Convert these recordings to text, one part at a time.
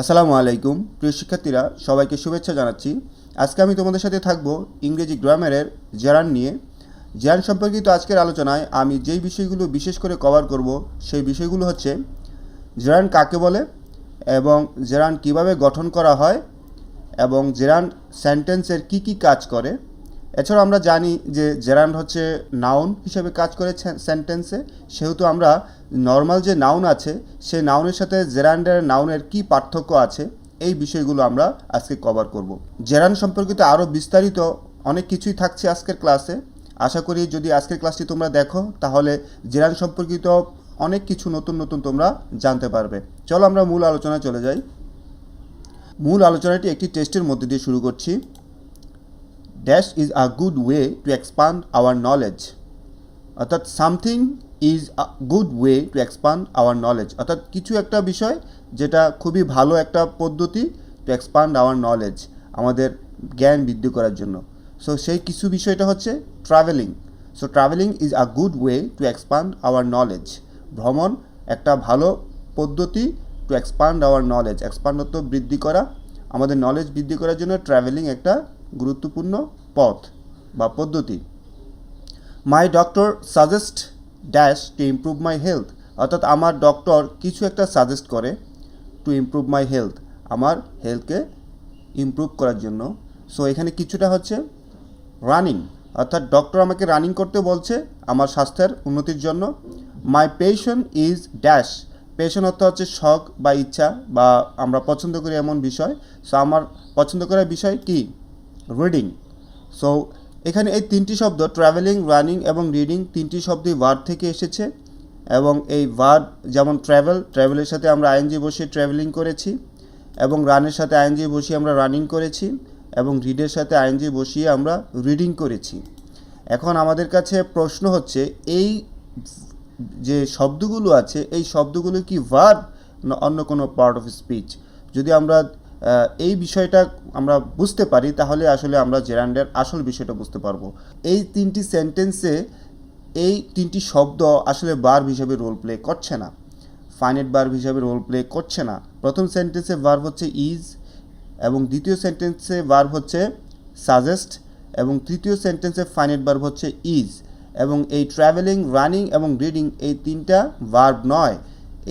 আসসালামু আলাইকুম প্রিয় শিক্ষার্থীরা, সবাইকে শুভেচ্ছা জানাচ্ছি। আজকে আমি তোমাদের সাথে থাকব ইংরেজি গ্রামারের জেরান্ড নিয়ে। জেরান্ড সম্পর্কিত আজকের আলোচনায় আমি যেই বিষয়গুলো বিশেষ করে কভার করব সেই বিষয়গুলো হচ্ছে জেরান্ড কাকে বলে এবং জেরান্ড কিভাবে গঠন করা হয় এবং জেরান্ড সেন্টেন্সের কি কি কাজ করে। এছাড়াও আমরা জানি যে জেরান্ড হচ্ছে নাউন হিসেবে কাজ করে সেন্টেন্সে, সেহেতু আমরা নর্মাল যে নাউন আছে সেই নাউনের সাথে জেরান্ডের নাউনের কি পার্থক্য আছে এই বিষয়গুলো আমরা আজকে কভার করব। জেরান্ড সম্পর্কিত আরও বিস্তারিত অনেক কিছুই থাকছে আজকের ক্লাসে। আশা করি যদি আজকের ক্লাসটি তোমরা দেখো তাহলে জেরান্ড সম্পর্কিত অনেক কিছু নতুন নতুন তোমরা জানতে পারবে। চলো আমরা মূল আলোচনায় চলে যাই। মূল আলোচনাটি একটি টেস্টের মধ্যে দিয়ে শুরু করছি। Dash is a good way to expand our knowledge. অর্থাৎ something is a good way to expand hour knowledge, অর্থাৎ কিছু একটা বিষয় যেটা খুবই ভালো একটা পদ্ধতি টু এক্সপান্ড আওয়ার নলেজ, আমাদের জ্ঞান বৃদ্ধি করার জন্য। সো সেই কিছু বিষয়টা হচ্ছে travelling. So travelling is a good way to expand hour knowledge. ভ্রমণ একটা ভালো পদ্ধতি two expand hour knowledge, expand বৃদ্ধি করা, আমাদের নলেজ বৃদ্ধি করার জন্য ট্রাভেলিং একটা গুরুত্বপূর্ণ পথ বা পদ্ধতি। মাই doctor suggest dash to improve my health, অর্থাৎ আমার ডক্টর কিছু একটা সাজেস্ট করে টু ইমপ্রুভ মাই হেলথ, আমার হেলথকে ইমপ্রুভ করার জন্য। সো এখানে কিছুটা হচ্ছে রানিং, অর্থাৎ ডক্টর আমাকে রানিং করতে বলছে আমার স্বাস্থ্যের উন্নতির জন্য। মাই পেশন ইজ ড্যাশ, পেশন অর্থ হচ্ছে শখ বা ইচ্ছা বা আমরা পছন্দ করি এমন বিষয়। সো আমার পছন্দ করার বিষয় কি? রিডিং। সো এখানে এই তিনটি শব্দ ট্রাভেলিং, রানিং এবং রিডিং তিনটি শব্দই ভার্ব থেকে এসেছে এবং এই ভার্ব যেমন ট্রাভেলের সাথে আমরা আইএনজি বসিয়ে ট্রাভেলিং করেছি এবং রানের সাথে আইএনজি বসিয়ে আমরা রানিং করেছি এবং রিডের সাথে আইএনজি বসিয়ে আমরা রিডিং করেছি। এখন আমাদের কাছে প্রশ্ন হচ্ছে এই যে শব্দগুলো আছে এই শব্দগুলো কি ভার্ব না অন্য কোনো পার্ট অফ স্পিচ? যদি আমরা এই বিষয়টা আমরা বুঝতে পারি তাহলে আসলে আমরা জেরান্ডের আসল বিষয়টা বুঝতে পারবো। এই তিনটি সেন্টেন্সে এই তিনটি শব্দ আসলে ভার্ব হিসেবে রোল প্লে করছে না, ফাইনাইট ভার্ব হিসেবে রোল প্লে করছে না। প্রথম সেন্টেন্সে ভার্ব হচ্ছে ইজ এবং দ্বিতীয় সেন্টেন্সে ভার্ব হচ্ছে সাজেস্ট এবং তৃতীয় সেন্টেন্সে ফাইনাইট ভার্ব হচ্ছে ইজ। এবং এই ট্রাভেলিং, রানিং এবং রিডিং এই তিনটা ভার্ব নয়।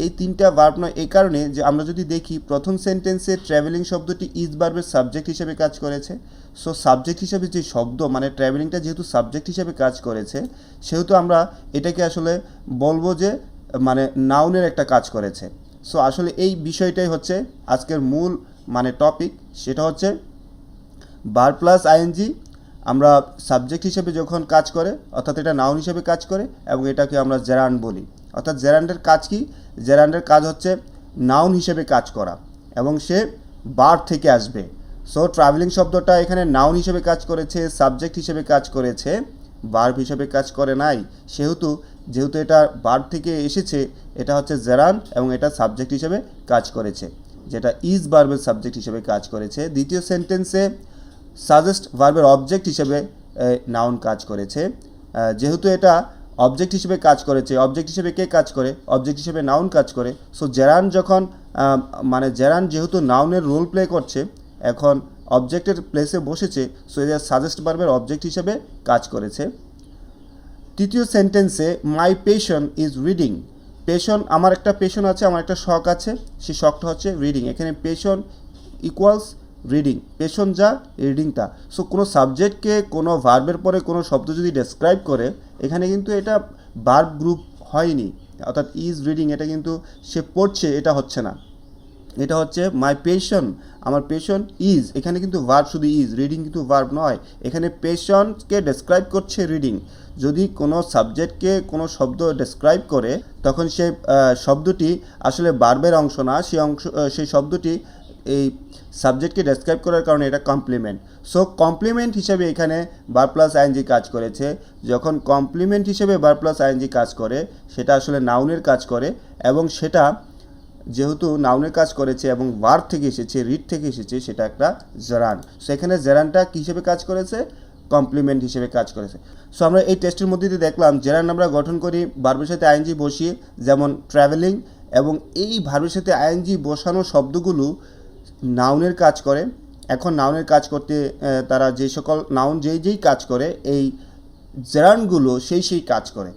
এই তিনটা ভার্ব নয় এই কারণে যে আমরা যদি দেখি প্রথম সেন্টেন্সে ট্রাভেলিং শব্দটি ইজ ভার্বের সাবজেক্ট হিসেবে কাজ করেছে। সো সাবজেক্ট হিসেবে যে শব্দ মানে ট্রাভেলিংটা যেহেতু সাবজেক্ট হিসেবে কাজ করেছে সেহেতু আমরা এটাকে আসলে বলবো যে মানে নাউনের একটা কাজ করেছে। সো আসলে এই বিষয়টাই হচ্ছে আজকের মূল মানে টপিক, সেটা হচ্ছে ভার্ব প্লাস আইএনজি আমরা সাবজেক্ট হিসেবে যখন কাজ করে অর্থাৎ এটা নাউন হিসেবে কাজ করে এবং এটাকে আমরা জেরান্ড বলি। অর্থাৎ জেরান্ডের কাজ কি? জেরান্ডের কাজ হচ্ছে নাউন হিসেবে কাজ করা এবং সে ভার্ব থেকে আসবে। সো ট্রাভেলিং শব্দটা এখানে নাউন হিসেবে কাজ করেছে, সাবজেক্ট হিসেবে কাজ করেছে, ভার্ব হিসেবে কাজ করে নাই। যেহেতু এটা ভার্ব থেকে এসেছে এটা হচ্ছে জেরান্ড এবং এটা সাবজেক্ট হিসেবে কাজ করেছে, যেটা ইজ ভার্বের সাবজেক্ট হিসেবে কাজ করেছে। দ্বিতীয় সেন্টেন্সে সাজেস্ট ভার্বের অবজেক্ট হিসেবে নাউন কাজ করেছে। যেহেতু এটা অবজেক্ট হিসেবে কাজ করেছে, অবজেক্ট হিসেবে কে কাজ করে? অবজেক্ট হিসেবে নাউন কাজ করে। সো জেরান্ড যখন মানে জেরান্ড যেহেতু নাউনের রোল প্লে করছে এখন অবজেক্টের প্লেসে বসেছে, সো এটা সাজেস্ট ভার্বের অবজেক্ট হিসেবে কাজ করেছে। তৃতীয় সেন্টেন্সে মাই পেশন ইজ রিডিং, পেশন আমার একটা পেশন আছে, আমার একটা শখ আছে, সেই শখটা হচ্ছে রিডিং। এখানে পেশন ইকুয়ালস রিডিং, পেশন যা রিডিং তা। সো কোনো সাবজেক্টকে কোনো ভার্বের পরে কোনো শব্দ যদি ডেসক্রাইব করে এখানে কিন্তু এটা ভার্ব গ্রুপ হয়নি, অর্থাৎ ইজ রিডিং এটা কিন্তু সে পড়ছে এটা হচ্ছে না, এটা হচ্ছে মাই পেশন, আমার পেশন ইজ, এখানে কিন্তু ভার্ব শুধু ইজ, রিডিং কিন্তু ভার্ব নয়। এখানে পেশনকে ডেসক্রাইব করছে রিডিং। যদি কোনো সাবজেক্টকে কোনো শব্দ ডেসক্রাইব করে তখন সেই শব্দটি আসলে ভার্বের অংশ না, সেই শব্দটি এই সাবজেক্টকে ডেসক্রাইব করার কারণে এটা কমপ্লিমেন্ট। সো কমপ্লিমেন্ট হিসেবে এখানে ভার্ব প্লাস আইএনজি কাজ করেছে। যখন কমপ্লিমেন্ট হিসেবে ভার্ব প্লাস আইএনজি কাজ করে সেটা আসলে নাউনের কাজ করে এবং সেটা যেহেতু নাউনের কাজ করেছে এবং ভার্ব থেকে এসেছে, রিড থেকে এসেছে, সেটা একটা জেরান্ড। সো এখানে জেরান্ডটা কী হিসেবে কাজ করেছে? কমপ্লিমেন্ট হিসেবে কাজ করেছে। সো আমরা এই টেস্টের মধ্যে দিয়ে দেখলাম জেরান্ড আমরা গঠন করি ভার্বের সাথে আইএনজি বসিয়ে, যেমন ট্রাভেলিং এবং এই ভার্বের সাথে আইএনজি বসানো শব্দগুলো নাউনের কাজ করে। এখন নাউনের কাজ করতে তারা যে সকল নাউন যেই কাজ করে, এই জেরান্ডগুলো সেই কাজ করে।